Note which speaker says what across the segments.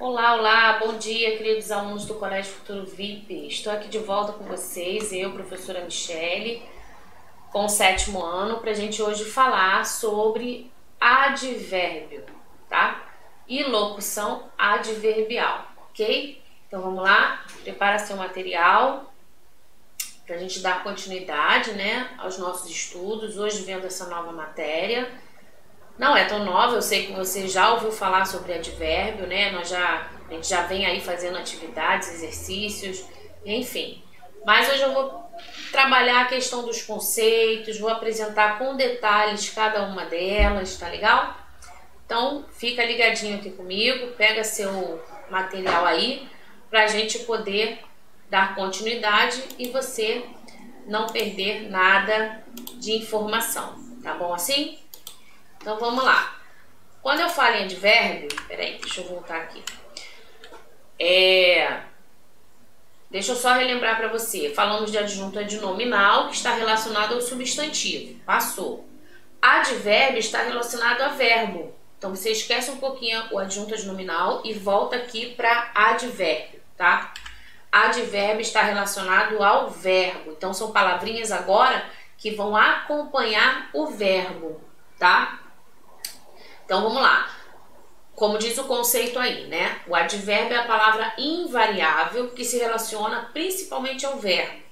Speaker 1: Olá, olá, bom dia, queridos alunos do Colégio Futuro VIP. Estou aqui de volta com vocês, eu, professora Michele, com o 7º ano, para a gente hoje falar sobre advérbio, tá? E locução adverbial, ok? Então vamos lá, prepara seu material para a gente dar continuidade, né, aos nossos estudos, hoje vendo essa nova matéria. Não é tão nova, eu sei que você já ouviu falar sobre advérbio, né? A gente já vem aí fazendo atividades, exercícios, enfim. Mas hoje eu vou trabalhar a questão dos conceitos, vou apresentar com detalhes cada uma delas, tá legal? Então, fica ligadinho aqui comigo, pega seu material aí, pra gente poder dar continuidade e você não perder nada de informação, tá bom assim? Então vamos lá. Quando eu falo em advérbio, peraí, deixa eu voltar aqui. Deixa eu só relembrar para você. Falamos de adjunto adnominal, que está relacionado ao substantivo. Passou. Advérbio está relacionado a verbo. Então você esquece um pouquinho o adjunto adnominal e volta aqui para advérbio, tá? Advérbio está relacionado ao verbo. Então são palavrinhas agora que vão acompanhar o verbo, tá? Então vamos lá, como diz o conceito aí, né? O advérbio é a palavra invariável que se relaciona principalmente ao verbo,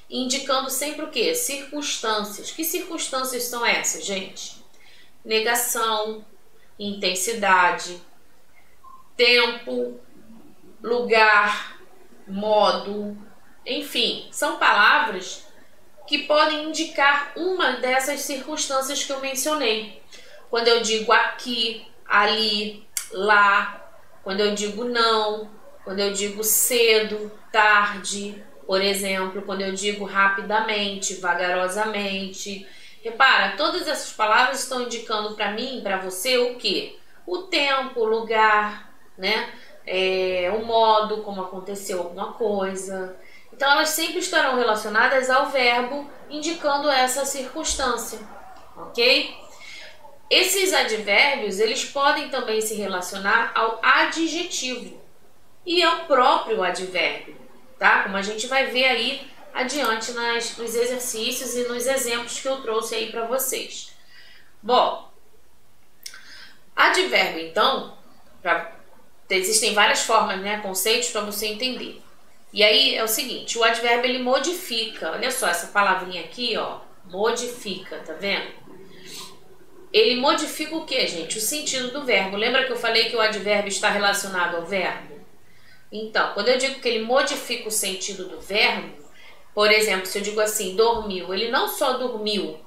Speaker 1: indicando sempre o quê? Circunstâncias. Que circunstâncias são essas, gente? Negação, intensidade, tempo, lugar, modo, enfim, são palavras que podem indicar uma dessas circunstâncias que eu mencionei. Quando eu digo aqui, ali, lá, quando eu digo não, quando eu digo cedo, tarde, por exemplo, quando eu digo rapidamente, vagarosamente. Repara, todas essas palavras estão indicando para mim, para você, o quê? O tempo, o lugar, né? O modo como aconteceu alguma coisa. Então, elas sempre estarão relacionadas ao verbo, indicando essa circunstância, ok? Esses advérbios, eles podem também se relacionar ao adjetivo e ao próprio advérbio, tá? Como a gente vai ver aí adiante nos exercícios e nos exemplos que eu trouxe aí para vocês. Bom, advérbio, então, existem várias formas, né, conceitos para você entender. E aí é o seguinte, o advérbio ele modifica, olha só essa palavrinha aqui, ó, modifica, tá vendo? Ele modifica o que, gente? O sentido do verbo. Lembra que eu falei que o advérbio está relacionado ao verbo? Então, quando eu digo que ele modifica o sentido do verbo, por exemplo, se eu digo assim, dormiu, ele não só dormiu,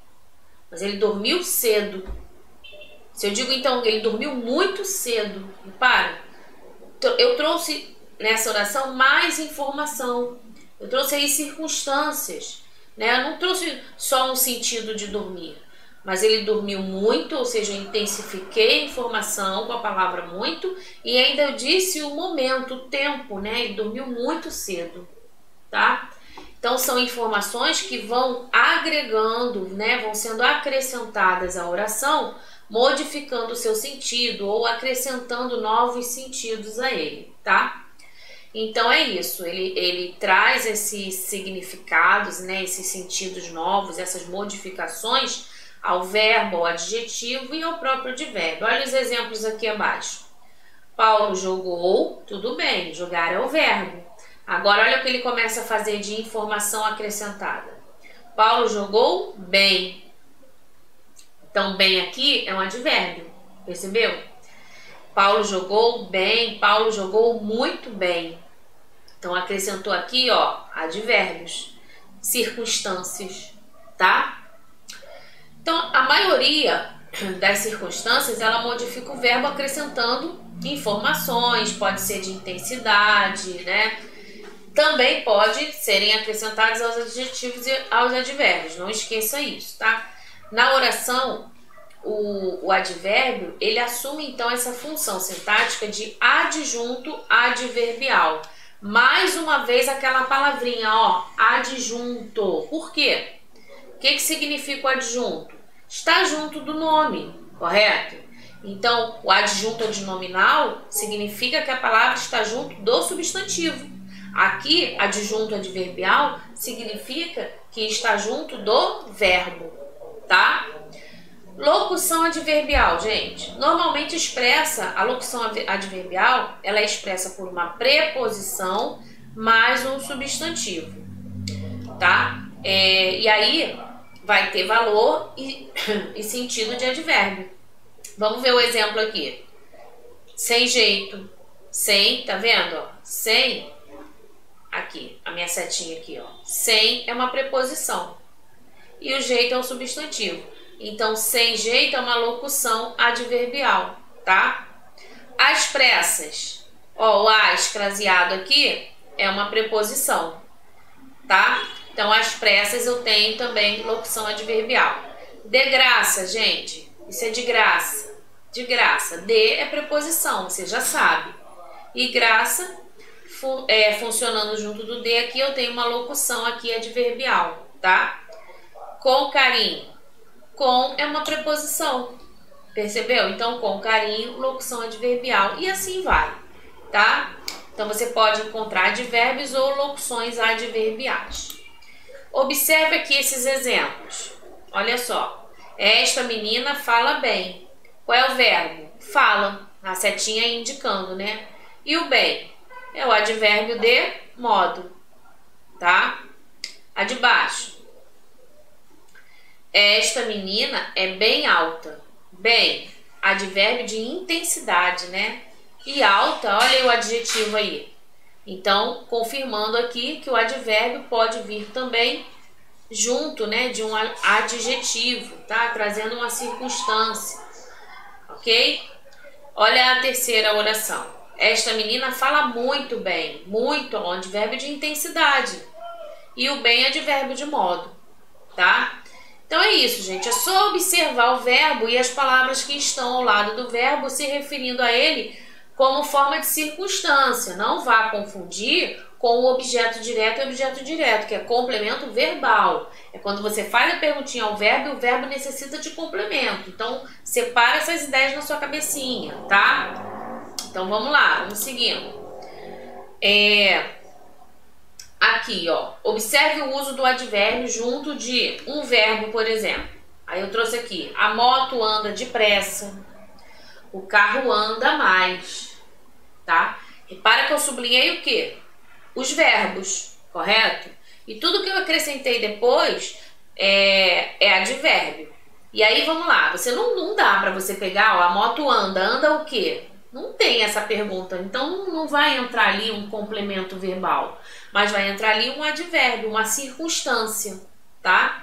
Speaker 1: mas ele dormiu cedo. Se eu digo, então, ele dormiu muito cedo, repara, eu trouxe nessa oração mais informação. Eu trouxe aí circunstâncias, né? Eu não trouxe só um sentido de dormir. Mas ele dormiu muito, ou seja, eu intensifiquei a informação com a palavra muito e ainda eu disse o momento, o tempo, né? Ele dormiu muito cedo, tá? Então são informações que vão agregando, né? Vão sendo acrescentadas à oração, modificando o seu sentido ou acrescentando novos sentidos a ele, tá? Então é isso, ele traz esses significados, né? Esses sentidos novos, essas modificações ao verbo, ao adjetivo e ao próprio advérbio. Olha os exemplos aqui abaixo. Paulo jogou, tudo bem, jogar é o verbo. Agora olha o que ele começa a fazer de informação acrescentada. Paulo jogou bem. Então bem aqui é um advérbio, percebeu? Paulo jogou bem, Paulo jogou muito bem. Então acrescentou aqui, ó, advérbios, circunstâncias, tá? Então, a maioria das circunstâncias, ela modifica o verbo acrescentando informações, pode ser de intensidade, né? Também pode serem acrescentadas aos adjetivos e aos advérbios, não esqueça isso, tá? Na oração, o advérbio, ele assume então essa função sintática de adjunto adverbial. Mais uma vez aquela palavrinha, ó, adjunto. Por quê? O que significa o adjunto? Está junto do nome, correto? Então, o adjunto adnominal significa que a palavra está junto do substantivo. Aqui, adjunto adverbial significa que está junto do verbo, tá? Locução adverbial, gente. Normalmente expressa, a locução adverbial, ela é expressa por uma preposição mais um substantivo, tá? E aí vai ter valor e sentido de advérbio. Vamos ver o exemplo aqui. Sem jeito, sem, tá vendo? Ó? Sem, aqui, a minha setinha aqui, ó. Sem é uma preposição e o jeito é um substantivo. Então, sem jeito é uma locução adverbial, tá? Às pressas, ó, o as craseado aqui é uma preposição, tá? Então, às pressas eu tenho também locução adverbial. De graça, gente, isso é de graça. De graça. De é preposição, você já sabe. E graça, funcionando junto do de aqui, eu tenho uma locução aqui adverbial, tá? Com carinho. Com é uma preposição, percebeu? Então, com carinho, locução adverbial. E assim vai, tá? Então, você pode encontrar advérbios ou locuções adverbiais. Observe aqui esses exemplos. Olha só. Esta menina fala bem. Qual é o verbo? Fala. A setinha indicando, né? E o bem? É o advérbio de modo, tá? A de baixo. Esta menina é bem alta. Bem, advérbio de intensidade, né? E alta, olha aí o adjetivo aí. Então, confirmando aqui que o advérbio pode vir também junto, né, de um adjetivo, tá? Trazendo uma circunstância, ok? Olha a terceira oração. Esta menina fala muito bem. Muito é um advérbio de intensidade. E o bem é advérbio de modo, tá? Então é isso, gente. É só observar o verbo e as palavras que estão ao lado do verbo se referindo a ele como forma de circunstância. Não vá confundir com o objeto direto e objeto direto, que é complemento verbal. É quando você faz a perguntinha ao verbo e o verbo necessita de complemento. Então, separa essas ideias na sua cabecinha, tá? Então, vamos lá, vamos seguindo. Aqui, ó, observe o uso do advérbio junto de um verbo, por exemplo. Aí eu trouxe aqui, a moto anda depressa, o carro anda mais, tá? Repara que eu sublinhei o quê? Os verbos, correto? E tudo que eu acrescentei depois é advérbio. E aí, vamos lá, você não dá pra você pegar, ó, a moto anda o quê? Não tem essa pergunta, então não vai entrar ali um complemento verbal, mas vai entrar ali um advérbio, uma circunstância, tá?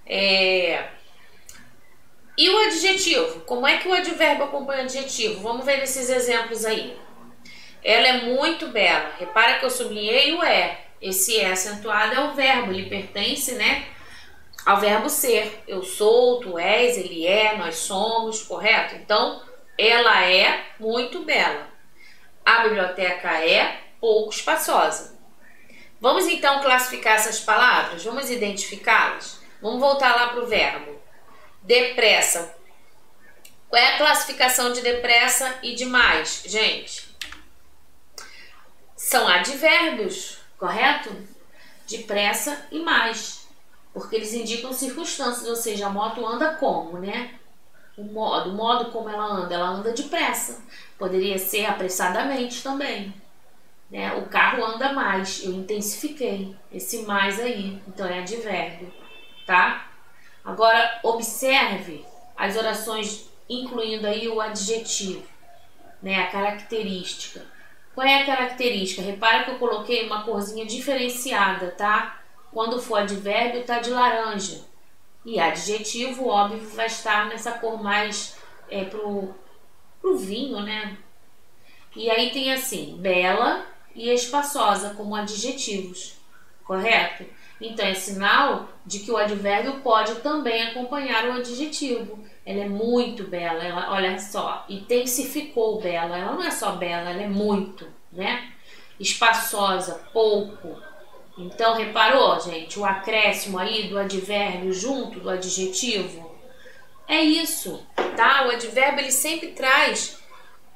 Speaker 1: E o adjetivo? Como é que o advérbio acompanha o adjetivo? Vamos ver esses exemplos aí. Ela é muito bela. Repara que eu sublinhei o é. Esse é acentuado é o verbo, ele pertence, né, ao verbo ser. Eu sou, tu és, ele é, nós somos, correto? Então, ela é muito bela. A biblioteca é pouco espaçosa. Vamos então classificar essas palavras? Vamos identificá-las? Vamos voltar lá para o verbo. Depressa. Qual é a classificação de depressa e de mais, gente? São advérbios, correto? Depressa e mais. Porque eles indicam circunstâncias, ou seja, a moto anda como, né? O modo como ela anda depressa. Poderia ser apressadamente também, né? O carro anda mais, eu intensifiquei esse mais aí, então é advérbio, tá? Agora, observe as orações incluindo aí o adjetivo, né? A característica. Qual é a característica? Repara que eu coloquei uma corzinha diferenciada, tá? Quando for advérbio, tá de laranja. E adjetivo, óbvio, vai estar nessa cor mais pro vinho, né? E aí tem assim, bela e espaçosa como adjetivos, correto? Então é sinal de que o advérbio pode também acompanhar o adjetivo. Ela é muito bela, ela, olha só, intensificou bela. Ela não é só bela, ela é muito, né? Espaçosa, pouco. Então, reparou, gente, o acréscimo aí do advérbio junto do adjetivo? É isso, tá? O advérbio ele sempre traz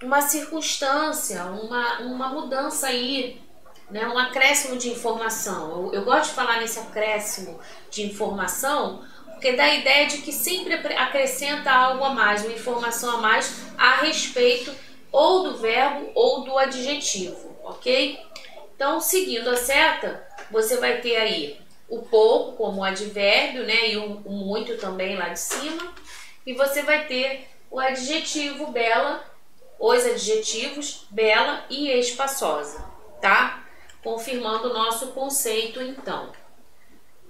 Speaker 1: uma circunstância, uma mudança aí, né? Um acréscimo de informação. Eu gosto de falar nesse acréscimo de informação porque dá a ideia de que sempre acrescenta algo a mais, uma informação a mais a respeito ou do verbo ou do adjetivo, ok? Então, seguindo a seta, você vai ter aí o pouco como advérbio, né? E o muito também lá de cima. E você vai ter o adjetivo bela, os adjetivos bela e espaçosa, tá? Confirmando o nosso conceito, então.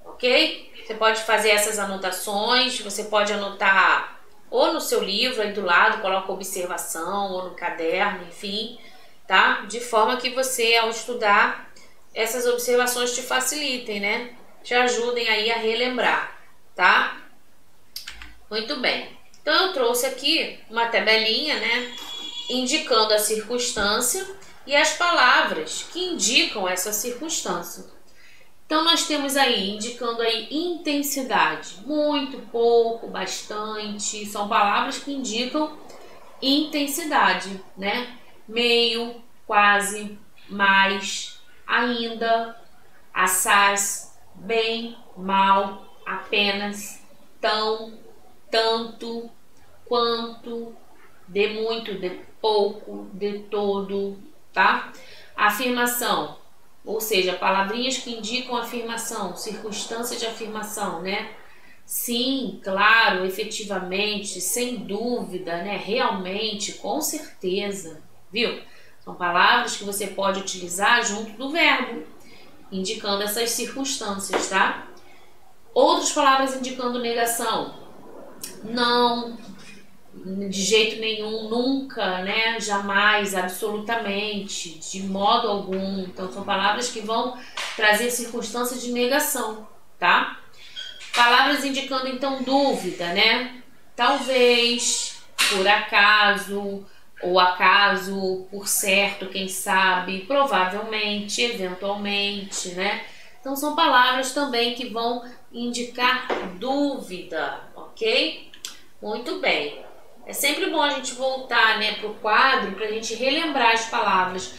Speaker 1: Ok? Você pode fazer essas anotações, você pode anotar ou no seu livro aí do lado, coloca observação, ou no caderno, enfim, tá? De forma que você, ao estudar, essas observações te facilitem, né? Te ajudem aí a relembrar, tá? Muito bem. Então eu trouxe aqui uma tabelinha, né? Indicando a circunstância e as palavras que indicam essa circunstância. Então nós temos aí, indicando aí intensidade, muito, pouco, bastante, são palavras que indicam intensidade, né? Meio, quase, mais, ainda, assaz, bem, mal, apenas, tão, tanto, quanto, de muito, de pouco, de todo, tá? Afirmação. Ou seja, palavrinhas que indicam afirmação, circunstância de afirmação, né? Sim, claro, efetivamente, sem dúvida, né? Realmente, com certeza, viu? São palavras que você pode utilizar junto do verbo, indicando essas circunstâncias, tá? Outras palavras indicando negação. Não, de jeito nenhum, nunca, né? Jamais, absolutamente, de modo algum. Então são palavras que vão trazer circunstância de negação, tá? Palavras indicando então dúvida, né? Talvez, por acaso, ou acaso, por certo, quem sabe, provavelmente, eventualmente, né? Então são palavras também que vão indicar dúvida, ok? Muito bem. É sempre bom a gente voltar, né, para o quadro para a gente relembrar as palavras.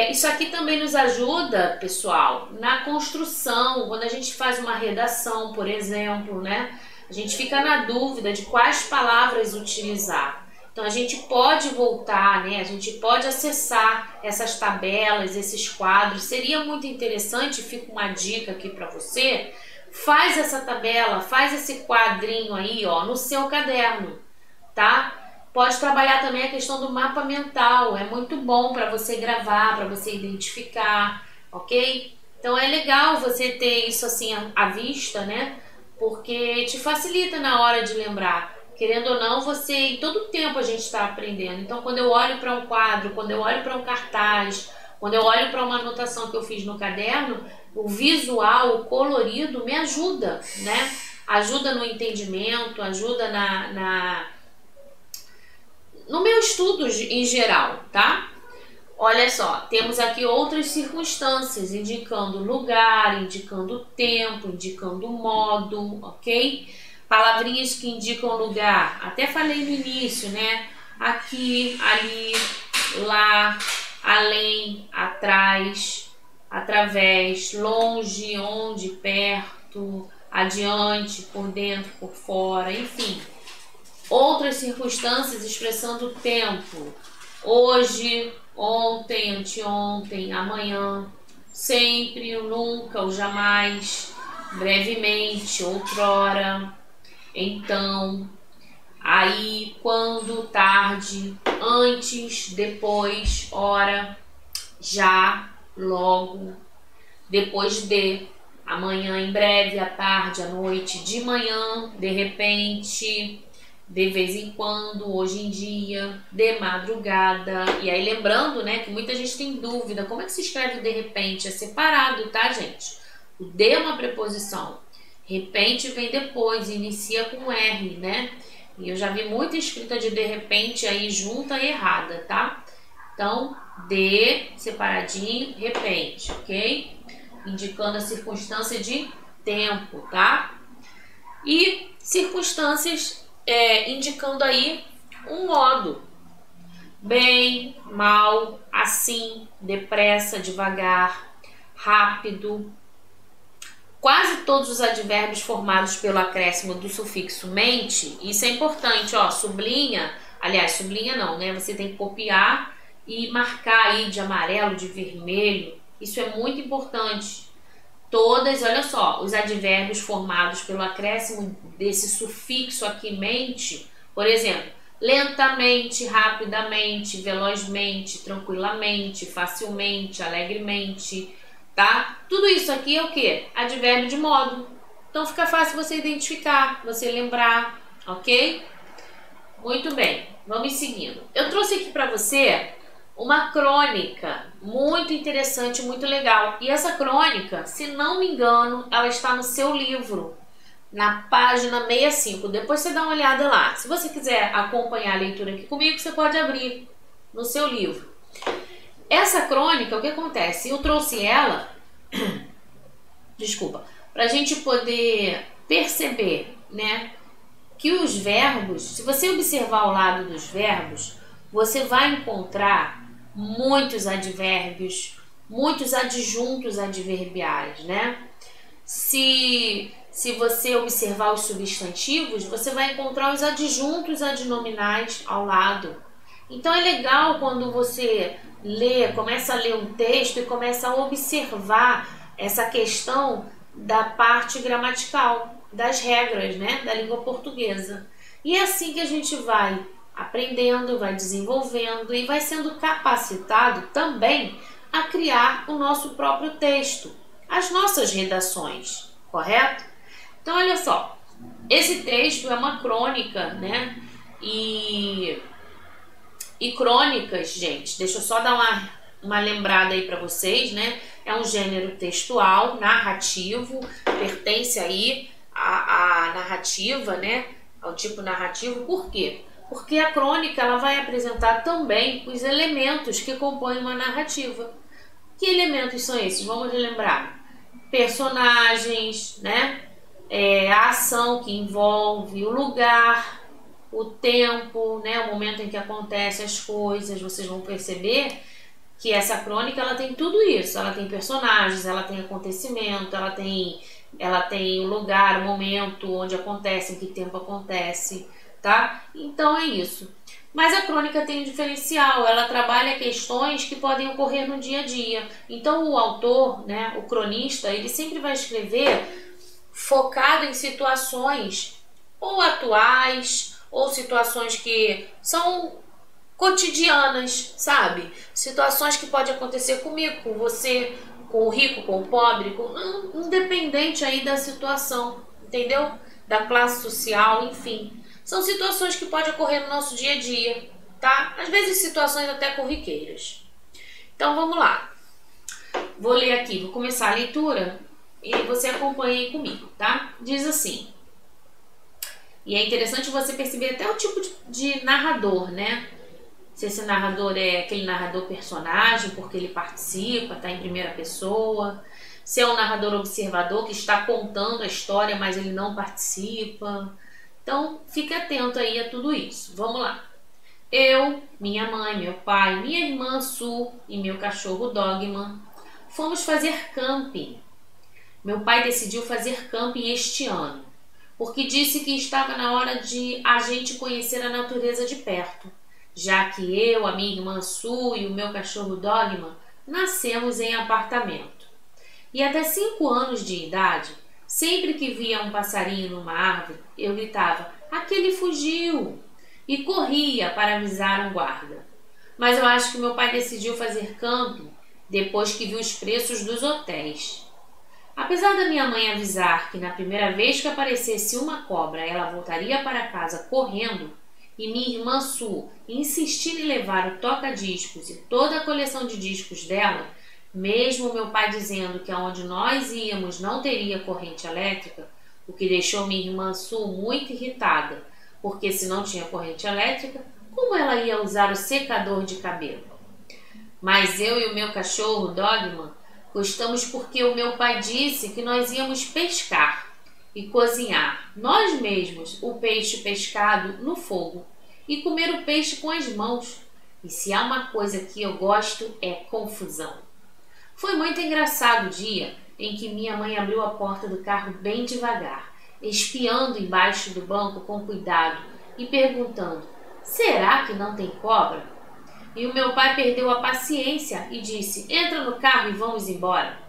Speaker 1: Isso aqui também nos ajuda, pessoal, na construção, quando a gente faz uma redação, por exemplo, né? A gente fica na dúvida de quais palavras utilizar. Então a gente pode voltar, né? A gente pode acessar essas tabelas, esses quadros. Seria muito interessante, fica uma dica aqui para você. Faz essa tabela, faz esse quadrinho aí, ó, no seu caderno. Tá? Pode trabalhar também a questão do mapa mental, é muito bom para você gravar, para você identificar, ok? Então é legal você ter isso assim à vista, né? Porque te facilita na hora de lembrar. Querendo ou não, você, em todo tempo a gente está aprendendo. Então quando eu olho para um quadro, quando eu olho para um cartaz, quando eu olho para uma anotação que eu fiz no caderno, o visual, o colorido me ajuda, né? Ajuda no entendimento, ajuda no meu estudo em geral, tá? Olha só, temos aqui outras circunstâncias, indicando lugar, indicando tempo, indicando modo, ok? Palavrinhas que indicam lugar, até falei no início, né? Aqui, ali, lá, além, atrás, através, longe, onde, perto, adiante, por dentro, por fora, enfim. Outras circunstâncias expressando o tempo. Hoje, ontem, anteontem, amanhã, sempre, o nunca, o jamais, brevemente, outrora, então, aí, quando, tarde, antes, depois, hora, já, logo, depois de, amanhã, em breve, à tarde, à noite, de manhã, de repente, de vez em quando, hoje em dia, de madrugada. E aí lembrando, né, que muita gente tem dúvida, como é que se escreve de repente? É separado, tá, gente? O de é uma preposição. Repente vem depois, inicia com R, né? E eu já vi muita escrita de repente aí junta e errada, tá? Então, de, separadinho, repente, ok? Indicando a circunstância de tempo, tá? E circunstâncias indicando aí um modo. Bem, mal, assim, depressa, devagar, rápido. Quase todos os advérbios formados pelo acréscimo do sufixo mente, isso é importante, ó, sublinha, aliás, sublinha não, né? Você tem que copiar e marcar aí de amarelo, de vermelho, isso é muito importante. Todas, olha só, os advérbios formados pelo acréscimo desse sufixo aqui mente, por exemplo, lentamente, rapidamente, velozmente, tranquilamente, facilmente, alegremente, tá? Tudo isso aqui é o quê? Advérbio de modo. Então fica fácil você identificar, você lembrar, ok? Muito bem, vamos seguindo. Eu trouxe aqui para você uma crônica muito interessante, muito legal. E essa crônica, se não me engano, ela está no seu livro, na página 65. Depois você dá uma olhada lá. Se você quiser acompanhar a leitura aqui comigo, você pode abrir no seu livro. Essa crônica, o que acontece? Eu trouxe ela, desculpa, para a gente poder perceber, né, que os verbos, se você observar ao lado dos verbos, você vai encontrar muitos advérbios, muitos adjuntos adverbiais, né? Se você observar os substantivos, você vai encontrar os adjuntos adnominais ao lado. Então é legal quando você lê, começa a ler um texto e começa a observar essa questão da parte gramatical, das regras, né, da língua portuguesa. E é assim que a gente vai aprendendo, vai desenvolvendo e vai sendo capacitado também a criar o nosso próprio texto, as nossas redações, correto? Então, olha só, esse texto é uma crônica, né? E crônicas, gente, deixa eu só dar uma lembrada aí para vocês, né? É um gênero textual, narrativo, pertence aí à narrativa, né? Ao tipo narrativo. Por quê? Porque a crônica ela vai apresentar também os elementos que compõem uma narrativa. Que elementos são esses? Vamos lembrar. Personagens, né? A ação que envolve, o lugar, o tempo, né? O momento em que acontecem as coisas. Vocês vão perceber que essa crônica ela tem tudo isso. Ela tem personagens, ela tem acontecimento, ela tem o lugar, o momento onde acontece, em que tempo acontece, tá? Então é isso. Mas a crônica tem um diferencial, ela trabalha questões que podem ocorrer no dia a dia. Então o autor, né, o cronista, ele sempre vai escrever focado em situações ou atuais, ou situações que são cotidianas, sabe? Situações que podem acontecer comigo, com você, com o rico, com o pobre, independente aí da situação, entendeu? Da classe social, enfim. São situações que podem ocorrer no nosso dia a dia, tá? Às vezes situações até corriqueiras. Então vamos lá. Vou ler aqui, vou começar a leitura e você acompanha aí comigo, tá? Diz assim. E é interessante você perceber até o tipo de narrador, né? Se esse narrador é aquele narrador personagem, porque ele participa, tá em primeira pessoa. Se é um narrador observador que está contando a história, mas ele não participa. Então, fique atento aí a tudo isso. Vamos lá. Eu, minha mãe, meu pai, minha irmã Su e meu cachorro Dogma fomos fazer camping. Meu pai decidiu fazer camping este ano, porque disse que estava na hora de a gente conhecer a natureza de perto, já que eu, a minha irmã Su e o meu cachorro Dogma nascemos em apartamento. E até 5 anos de idade, sempre que via um passarinho numa árvore, eu gritava, aquele fugiu! E corria para avisar um guarda. Mas eu acho que meu pai decidiu fazer camping depois que viu os preços dos hotéis. Apesar da minha mãe avisar que na primeira vez que aparecesse uma cobra ela voltaria para casa correndo, e minha irmã Su insistir em levar o toca-discos e toda a coleção de discos dela, mesmo meu pai dizendo que aonde nós íamos não teria corrente elétrica, o que deixou minha irmã Su muito irritada, porque se não tinha corrente elétrica, como ela ia usar o secador de cabelo? Mas eu e o meu cachorro Dogma gostamos porque o meu pai disse que nós íamos pescar. e cozinhar nós mesmos o peixe pescado no fogo e comer o peixe com as mãos. E se há uma coisa que eu gosto é confusão. Foi muito engraçado o dia em que minha mãe abriu a porta do carro bem devagar, espiando embaixo do banco com cuidado e perguntando: será que não tem cobra? E o meu pai perdeu a paciência e disse: entra no carro e vamos embora.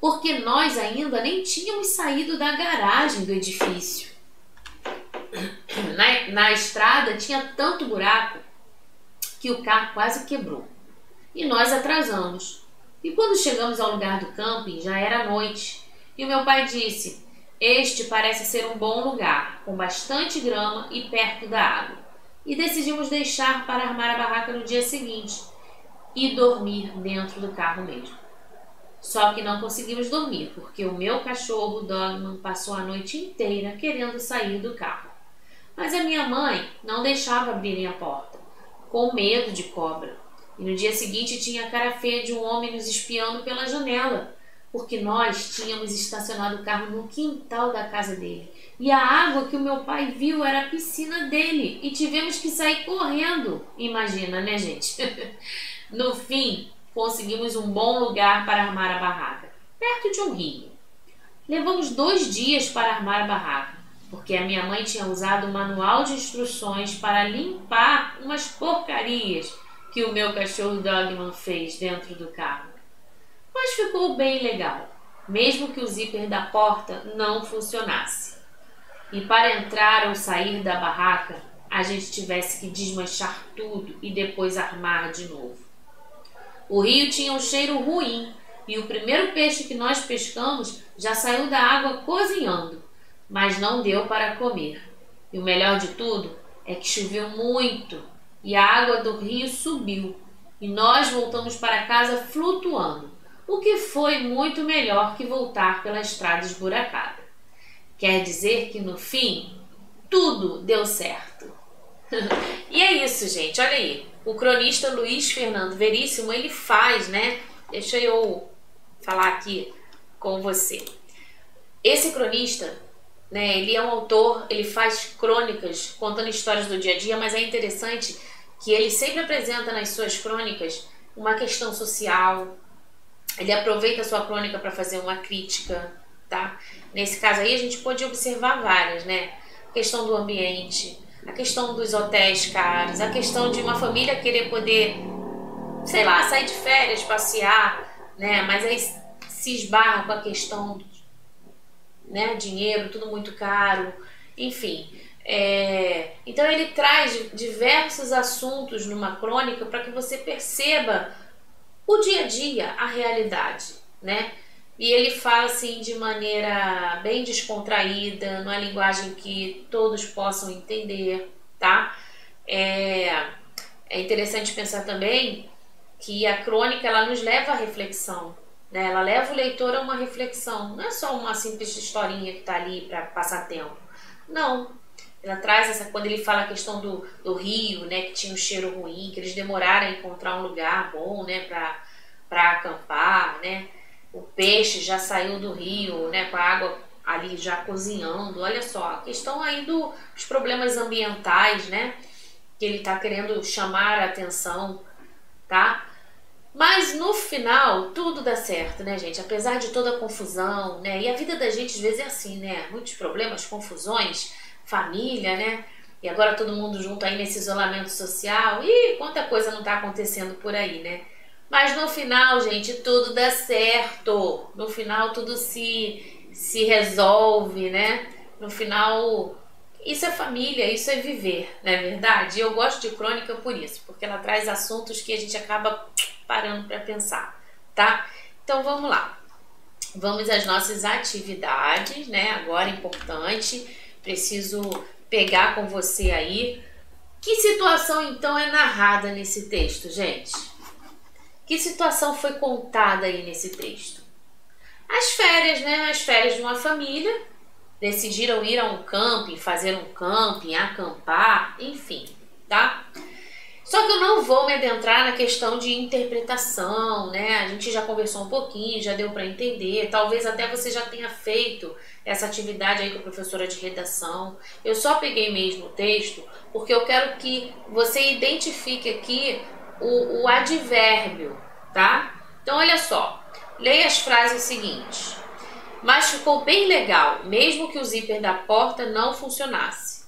Speaker 1: Porque nós ainda nem tínhamos saído da garagem do edifício. Na estrada tinha tanto buraco que o carro quase quebrou. E nós atrasamos. E quando chegamos ao lugar do camping, já era noite. E o meu pai disse: este parece ser um bom lugar, com bastante grama e perto da água. E decidimos deixar para armar a barraca no dia seguinte e dormir dentro do carro mesmo. Só que não conseguimos dormir, porque o meu cachorro, Dogman, passou a noite inteira querendo sair do carro. Mas a minha mãe não deixava abrirem a porta, com medo de cobra. E no dia seguinte tinha a cara feia de um homem nos espiando pela janela, porque nós tínhamos estacionado o carro no quintal da casa dele. E a água que o meu pai viu era a piscina dele e tivemos que sair correndo. Imagina, né, gente? No fim, conseguimos um bom lugar para armar a barraca, perto de um rio. Levamos 2 dias para armar a barraca, porque a minha mãe tinha usado o manual de instruções para limpar umas porcarias que o meu cachorro Dogman fez dentro do carro. Mas ficou bem legal, mesmo que o zíper da porta não funcionasse. E para entrar ou sair da barraca, a gente tivesse que desmanchar tudo e depois armar de novo. O rio tinha um cheiro ruim e o primeiro peixe que nós pescamos já saiu da água cozinhando, mas não deu para comer. E o melhor de tudo é que choveu muito e a água do rio subiu e nós voltamos para casa flutuando, o que foi muito melhor que voltar pela estrada esburacada. Quer dizer que no fim tudo deu certo. E é isso, gente, olha aí. O cronista Luiz Fernando Veríssimo, ele faz, né? Deixa eu falar aqui com você. Esse cronista, né, ele é um autor, ele faz crônicas contando histórias do dia a dia, mas é interessante que ele sempre apresenta nas suas crônicas uma questão social. Ele aproveita a sua crônica para fazer uma crítica, tá? Nesse caso aí a gente pode observar várias, né? A questão do ambiente, a questão dos hotéis caros, a questão de uma família querer poder, sei lá, sair de férias, passear, né? Mas aí se esbarra com a questão, né? Dinheiro, tudo muito caro, enfim. Então ele traz diversos assuntos numa crônica para que você perceba o dia a dia, a realidade, né? E ele fala assim de maneira bem descontraída, numa linguagem que todos possam entender, tá? É interessante pensar também que a crônica ela nos leva à reflexão, né? Ela leva o leitor a uma reflexão, não é só uma simples historinha que está ali para passar tempo, não. Ela traz essa, quando ele fala a questão do rio, né, que tinha um cheiro ruim, que eles demoraram a encontrar um lugar bom, né, para acampar, né? O peixe já saiu do rio, né, com a água ali já cozinhando. Olha só, a questão aí dos problemas ambientais, né, que ele está querendo chamar a atenção, tá? Mas no final tudo dá certo, né, gente? Apesar de toda a confusão, né? E a vida da gente às vezes é assim, né? Muitos problemas, confusões, família, né? E agora todo mundo junto aí nesse isolamento social. E quanta coisa não está acontecendo por aí, né? Mas no final, gente, tudo dá certo. No final tudo se resolve, né? No final, isso é família, isso é viver, não é verdade? E eu gosto de crônica por isso, porque ela traz assuntos que a gente acaba parando para pensar, tá? Então vamos lá. Vamos às nossas atividades, né? Agora importante, preciso pegar com você aí. Que situação então é narrada nesse texto, gente? Que situação foi contada aí nesse texto? As férias, né? As férias de uma família. Decidiram ir a um camping, fazer um camping, acampar, enfim, tá? Só que eu não vou me adentrar na questão de interpretação, né? A gente já conversou um pouquinho, já deu para entender. Talvez até você já tenha feito essa atividade aí com a professora de redação. Eu só peguei mesmo o texto porque eu quero que você identifique aqui o advérbio, tá? Então, olha só. Leia as frases seguintes. Mas ficou bem legal, mesmo que o zíper da porta não funcionasse.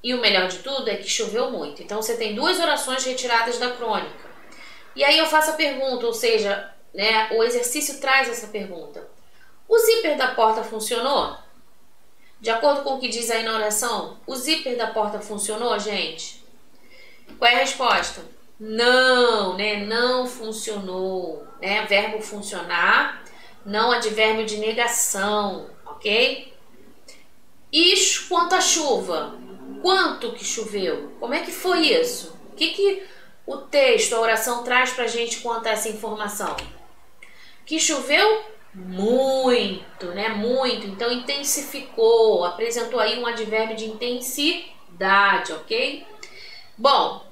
Speaker 1: E o melhor de tudo é que choveu muito. Então, você tem duas orações retiradas da crônica. E aí eu faço a pergunta, ou seja, né, o exercício traz essa pergunta. O zíper da porta funcionou? De acordo com o que diz aí na oração, o zíper da porta funcionou, gente? Qual é a resposta? Não, né? Não funcionou. Né? Verbo funcionar, não advérbio de negação, ok? E quanto à chuva? Quanto que choveu? Como é que foi isso? O que o texto, a oração traz pra gente quanto a essa informação? Que choveu muito, né? Muito. Então, intensificou, apresentou aí um advérbio de intensidade, ok? Bom,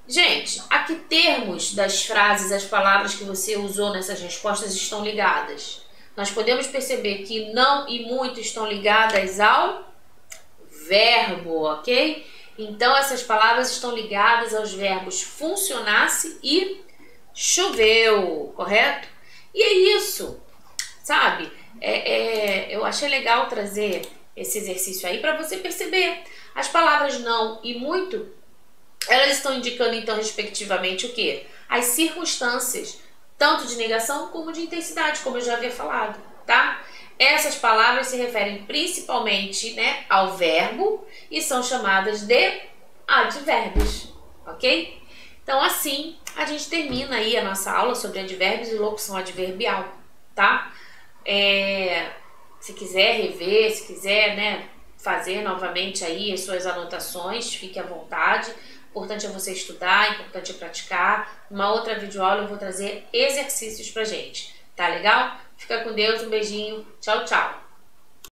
Speaker 1: gente, a que termos das frases, as palavras que você usou nessas respostas estão ligadas? Nós podemos perceber que não e muito estão ligadas ao verbo, ok? Então, essas palavras estão ligadas aos verbos funcionasse e choveu, correto? E é isso, sabe? Eu achei legal trazer esse exercício aí para você perceber. As palavras não e muito, elas estão indicando, então, respectivamente, o quê? As circunstâncias, tanto de negação como de intensidade, como eu já havia falado, tá? Essas palavras se referem principalmente, né, ao verbo e são chamadas de advérbios, ok? Então, assim, a gente termina aí a nossa aula sobre advérbios e locução adverbial, tá? Se quiser rever, se quiser, né, fazer novamente aí as suas anotações, fique à vontade. Importante é você estudar, importante é praticar. Numa outra videoaula eu vou trazer exercícios pra gente, tá legal? Fica com Deus, um beijinho, tchau, tchau!